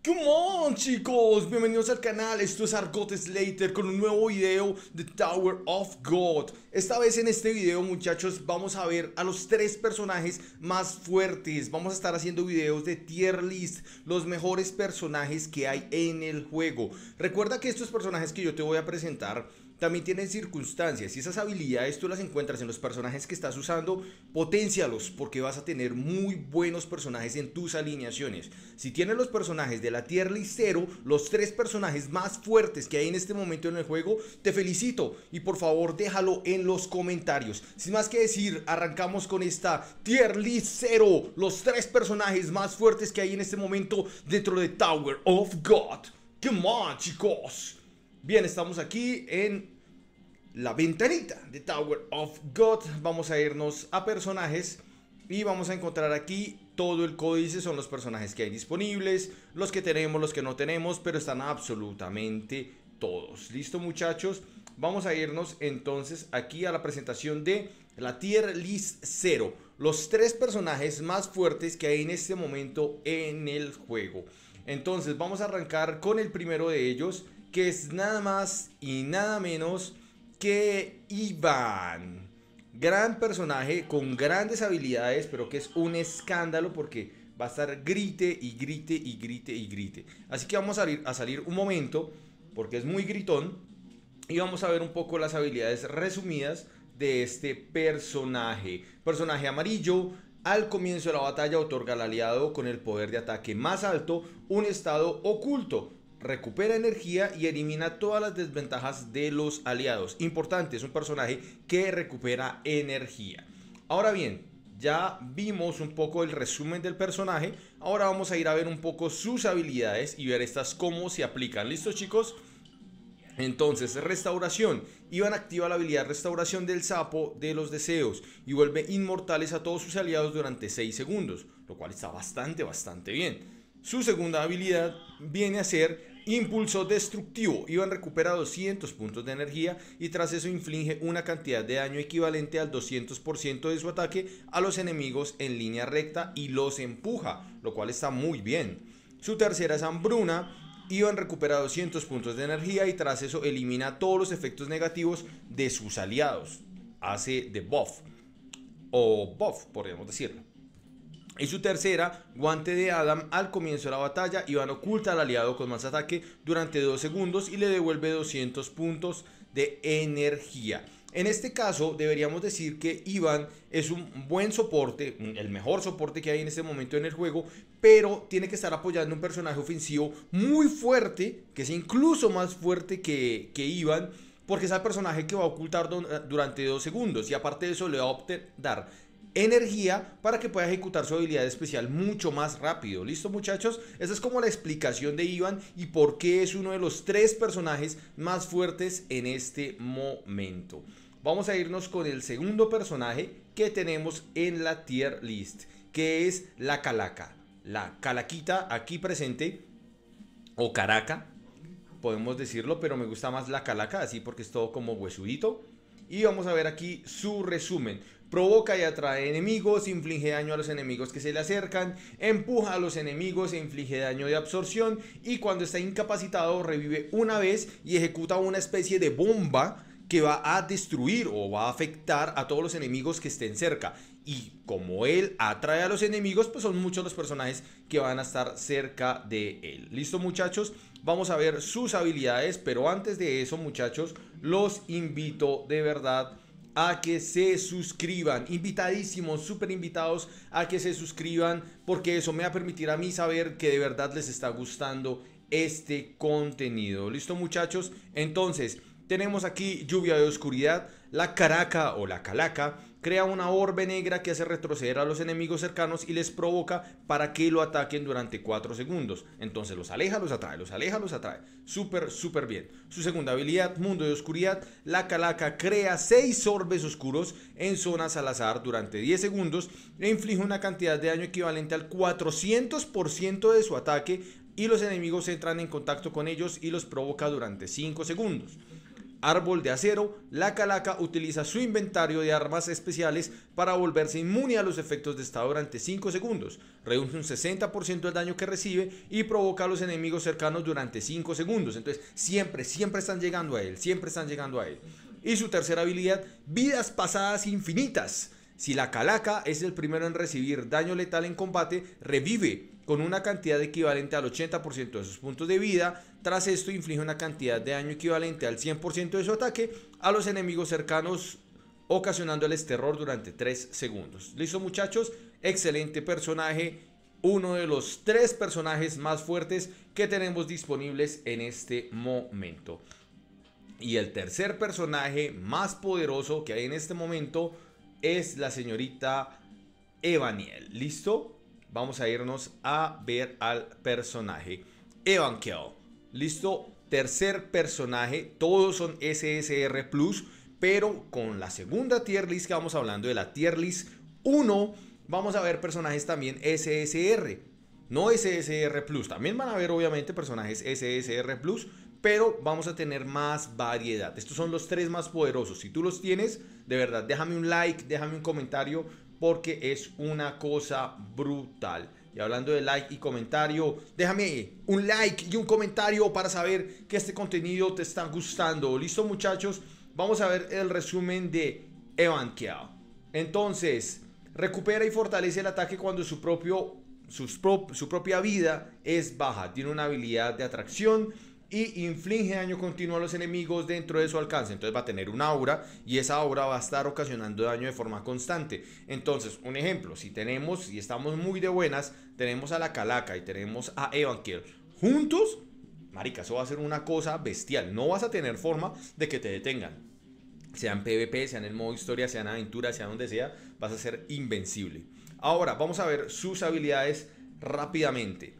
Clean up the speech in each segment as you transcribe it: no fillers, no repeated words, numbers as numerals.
Come on, chicos, bienvenidos al canal. Esto es Argot Slater con un nuevo video de Tower of God. Esta vez en este video, muchachos, vamos a ver a los tres personajes más fuertes. Vamos a estar haciendo videos de tier list, los mejores personajes que hay en el juego. Recuerda que estos personajes que yo te voy a presentar también tienen circunstancias y esas habilidades tú las encuentras en los personajes que estás usando. Poténcialos porque vas a tener muy buenos personajes en tus alineaciones. Si tienes los personajes de la tier list 0, los tres personajes más fuertes que hay en este momento en el juego, te felicito y por favor déjalo en los comentarios. Sin más que decir, arrancamos con esta tier list 0, los tres personajes más fuertes que hay en este momento dentro de Tower of God. Come on, chicos. Bien, estamos aquí en la ventanita de Tower of God. Vamos a irnos a personajes y vamos a encontrar aquí todo el códice. Son los personajes que hay disponibles, los que tenemos, los que no tenemos, pero están absolutamente todos. ¿Listo, muchachos? Vamos a irnos entonces aquí a la presentación de la tier list 0, los tres personajes más fuertes que hay en este momento en el juego. Entonces vamos a arrancar con el primero de ellos, que es nada más y nada menos que Iván. Gran personaje con grandes habilidades, pero que es un escándalo porque va a estar grite y grite y grite y grite. Así que vamos a salir un momento porque es muy gritón y vamos a ver un poco las habilidades resumidas de este personaje. Personaje amarillo. Al comienzo de la batalla otorga al aliado con el poder de ataque más alto un estado oculto. Recupera energía y elimina todas las desventajas de los aliados. Importante, es un personaje que recupera energía. Ahora bien, ya vimos un poco el resumen del personaje. Ahora vamos a ir a ver un poco sus habilidades y ver estas cómo se aplican. ¿Listos, chicos? Entonces, restauración. Iván activa la habilidad restauración del sapo de los deseos y vuelve inmortales a todos sus aliados durante 6 segundos, lo cual está bastante bien. Su segunda habilidad viene a ser impulso destructivo. Iván recupera 200 puntos de energía y tras eso inflige una cantidad de daño equivalente al 200% de su ataque a los enemigos en línea recta y los empuja, lo cual está muy bien. Su tercera es hambruna. Iván recupera 200 puntos de energía y tras eso elimina todos los efectos negativos de sus aliados. Hace debuff o buff, podríamos decirlo. Y su tercera, guante de Adam. Al comienzo de la batalla, Iván oculta al aliado con más ataque durante 2 segundos y le devuelve 200 puntos de energía. En este caso deberíamos decir que Iván es un buen soporte, el mejor soporte que hay en este momento en el juego, pero tiene que estar apoyando un personaje ofensivo muy fuerte, que es incluso más fuerte que Iván, porque es el personaje que va a ocultar durante 2 segundos y aparte de eso le va a dar energía para que pueda ejecutar su habilidad especial mucho más rápido. ¿Listo, muchachos? Esa es como la explicación de Iván y por qué es uno de los 3 personajes más fuertes en este momento. Vamos a irnos con el segundo personaje que tenemos en la tier list, que es la calaca. La calaquita aquí presente, o caraca, podemos decirlo, pero me gusta más la calaca, así porque es todo como huesudito. Y vamos a ver aquí su resumen. Provoca y atrae enemigos, inflige daño a los enemigos que se le acercan, empuja a los enemigos e inflige daño de absorción. Y cuando está incapacitado revive una vez y ejecuta una especie de bomba que va a destruir o va a afectar a todos los enemigos que estén cerca. Y como él atrae a los enemigos, pues son muchos los personajes que van a estar cerca de él. ¿Listo, muchachos? Vamos a ver sus habilidades, pero antes de eso, muchachos, los invito de verdad a que se suscriban. Invitadísimos, súper invitados a que se suscriban, porque eso me va a permitir a mí saber que de verdad les está gustando este contenido. ¿Listo, muchachos? Entonces, tenemos aquí lluvia de oscuridad. La caraca o la calaca crea una orbe negra que hace retroceder a los enemigos cercanos y les provoca para que lo ataquen durante 4 segundos. Entonces los aleja, los atrae, los aleja, los atrae. Súper bien. Su segunda habilidad, mundo de oscuridad. La calaca crea 6 orbes oscuros en zonas al azar durante 10 segundos e inflige una cantidad de daño equivalente al 400% de su ataque y los enemigos entran en contacto con ellos y los provoca durante 5 segundos. Árbol de acero, la calaca utiliza su inventario de armas especiales para volverse inmune a los efectos de estado durante 5 segundos, reduce un 60% del daño que recibe y provoca a los enemigos cercanos durante 5 segundos. Entonces siempre están llegando a él, siempre están llegando a él. Y su tercera habilidad, vidas pasadas infinitas. Si la calaca es el primero en recibir daño letal en combate, revive con una cantidad equivalente al 80% de sus puntos de vida. Tras esto inflige una cantidad de daño equivalente al 100% de su ataque a los enemigos cercanos, ocasionándoles terror durante 3 segundos. ¿Listo, muchachos? Excelente personaje. Uno de los 3 personajes más fuertes que tenemos disponibles en este momento. Y el tercer personaje más poderoso que hay en este momento es la señorita Evaniel. ¿Listo? Vamos a irnos a ver al personaje Evankiel. ¿Listo? Tercer personaje. Todos son SSR Plus, pero con la segunda tier list que vamos hablando, de la tier list 1, vamos a ver personajes también SSR. No SSR Plus. También van a ver obviamente personajes SSR Plus, pero vamos a tener más variedad. Estos son los 3 más poderosos. Si tú los tienes, de verdad, déjame un like, déjame un comentario, porque es una cosa brutal. Y hablando de like y comentario, déjame un like y un comentario para saber que este contenido te está gustando. ¿Listo, muchachos? Vamos a ver el resumen de Evankiel. Entonces, recupera y fortalece el ataque cuando su propia vida es baja. Tiene una habilidad de atracción y inflige daño continuo a los enemigos dentro de su alcance. Entonces va a tener un aura y esa aura va a estar ocasionando daño de forma constante. Entonces, un ejemplo, si estamos muy de buenas, tenemos a la calaca y tenemos a Evankiel juntos, marica, eso va a ser una cosa bestial. No vas a tener forma de que te detengan. Sea en PvP, sea en el modo historia, sea en aventura, sea donde sea, vas a ser invencible. Ahora, vamos a ver sus habilidades rápidamente.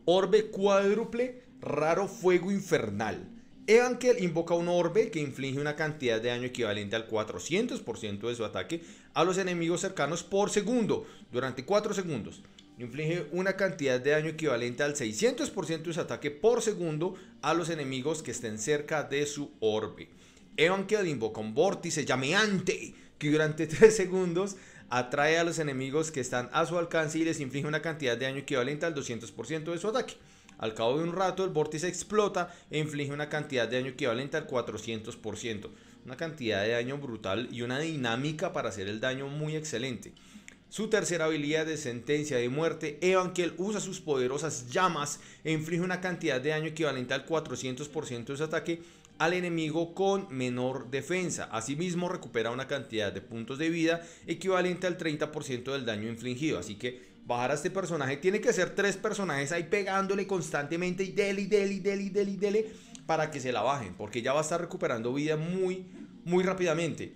Orbe cuádruple, raro fuego infernal. Evankiel invoca un orbe que inflige una cantidad de daño equivalente al 400% de su ataque a los enemigos cercanos por segundo, durante 4 segundos. Inflige una cantidad de daño equivalente al 600% de su ataque por segundo a los enemigos que estén cerca de su orbe. Evankiel invoca un vórtice llameante que durante 3 segundos atrae a los enemigos que están a su alcance y les inflige una cantidad de daño equivalente al 200% de su ataque. Al cabo de un rato, el vórtice explota e inflige una cantidad de daño equivalente al 400%. Una cantidad de daño brutal y una dinámica para hacer el daño muy excelente. Su tercera habilidad de sentencia de muerte, Evankiel usa sus poderosas llamas e inflige una cantidad de daño equivalente al 400% de su ataque al enemigo con menor defensa. Asimismo, recupera una cantidad de puntos de vida equivalente al 30% del daño infligido. Así que bajar a este personaje tiene que ser 3 personajes ahí pegándole constantemente y dele para que se la bajen, porque ya va a estar recuperando vida muy rápidamente.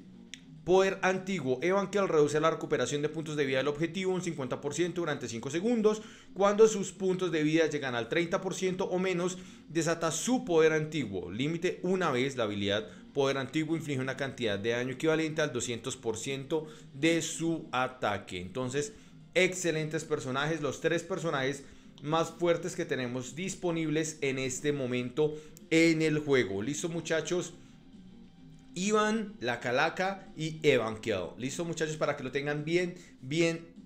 Poder antiguo, Evankiel reduce la recuperación de puntos de vida del objetivo un 50% durante 5 segundos. Cuando sus puntos de vida llegan al 30% o menos, desata su poder antiguo. Límite una vez. La habilidad poder antiguo inflige una cantidad de daño equivalente al 200% de su ataque. Entonces, excelentes personajes, los 3 personajes más fuertes que tenemos disponibles en este momento en el juego. ¿Listo, muchachos? Iván, la calaca y Evankiel. Listo, muchachos, para que lo tengan bien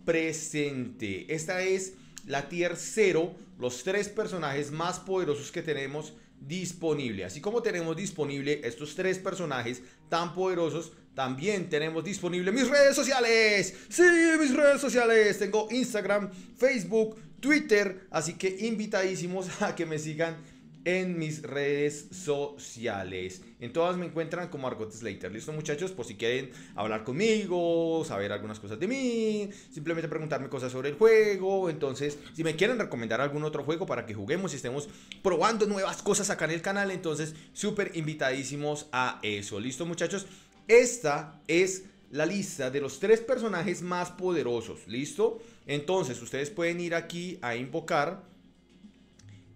presente. Esta es la tier 0, los 3 personajes más poderosos que tenemos disponible. Así como tenemos disponible estos 3 personajes tan poderosos, también tenemos disponible mis redes sociales. Sí, mis redes sociales. Tengo Instagram, Facebook, Twitter. Así que invitadísimos a que me sigan en mis redes sociales. En todas me encuentran como Argot Slater. Listo, muchachos, por si quieren hablar conmigo, saber algunas cosas de mí, simplemente preguntarme cosas sobre el juego. Entonces, si me quieren recomendar algún otro juego para que juguemos y estemos probando nuevas cosas acá en el canal, entonces súper invitadísimos a eso. Listo, muchachos, esta es la lista de los 3 personajes más poderosos. Listo, entonces ustedes pueden ir aquí a invocar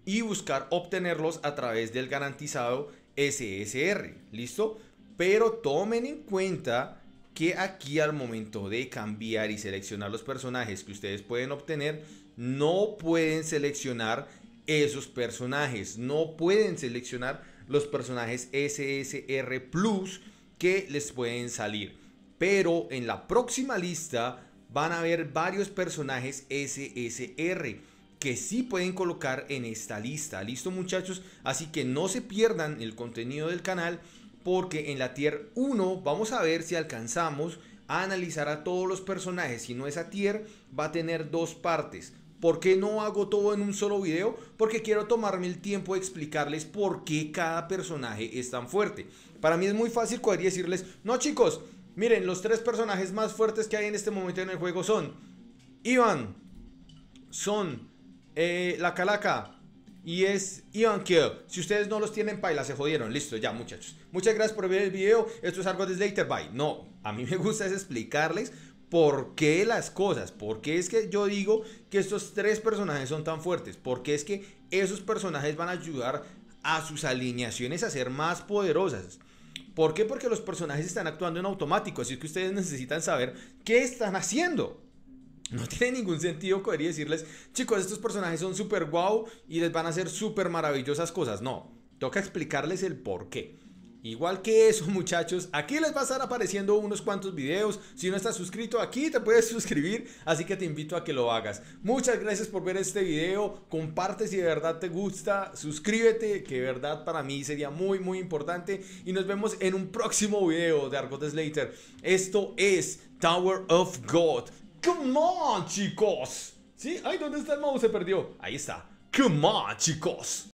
y buscar obtenerlos a través del garantizado SSR, ¿listo? Pero tomen en cuenta que aquí al momento de cambiar y seleccionar los personajes que ustedes pueden obtener, no pueden seleccionar esos personajes, no pueden seleccionar los personajes SSR Plus que les pueden salir. Pero en la próxima lista van a haber varios personajes SSR que sí pueden colocar en esta lista. ¿Listo, muchachos? Así que no se pierdan el contenido del canal, porque en la tier 1 vamos a ver si alcanzamos a analizar a todos los personajes. Si no, esa tier va a tener dos partes. ¿Por qué no hago todo en un solo video? Porque quiero tomarme el tiempo de explicarles por qué cada personaje es tan fuerte. Para mí es muy fácil coger y decirles: no, chicos, miren, los tres personajes más fuertes que hay en este momento en el juego son Iván, son la Calaca y es Ivan Kill. Si ustedes no los tienen, paila, se jodieron. Listo, ya, muchachos. Muchas gracias por ver el video. Esto es Argotes Slater. Bye. No, a mí me gusta es explicarles por qué las cosas. Por qué es que yo digo que estos tres personajes son tan fuertes. Porque es que esos personajes van a ayudar a sus alineaciones a ser más poderosas. ¿Por qué? Porque los personajes están actuando en automático. Así que ustedes necesitan saber qué están haciendo. No tiene ningún sentido coger y decirles: chicos, estos personajes son súper guau y les van a hacer súper maravillosas cosas. No, toca explicarles el por qué. Igual que eso, muchachos, aquí les va a estar apareciendo unos cuantos videos. Si no estás suscrito, aquí te puedes suscribir, así que te invito a que lo hagas. Muchas gracias por ver este video. Comparte si de verdad te gusta, suscríbete, que de verdad para mí sería muy muy importante. Y nos vemos en un próximo video de Argotes Slater. Esto es Tower of God. Come on, chicos. ¿Sí? Ay, ¿dónde está el mouse? Se perdió. Ahí está. Come on, chicos.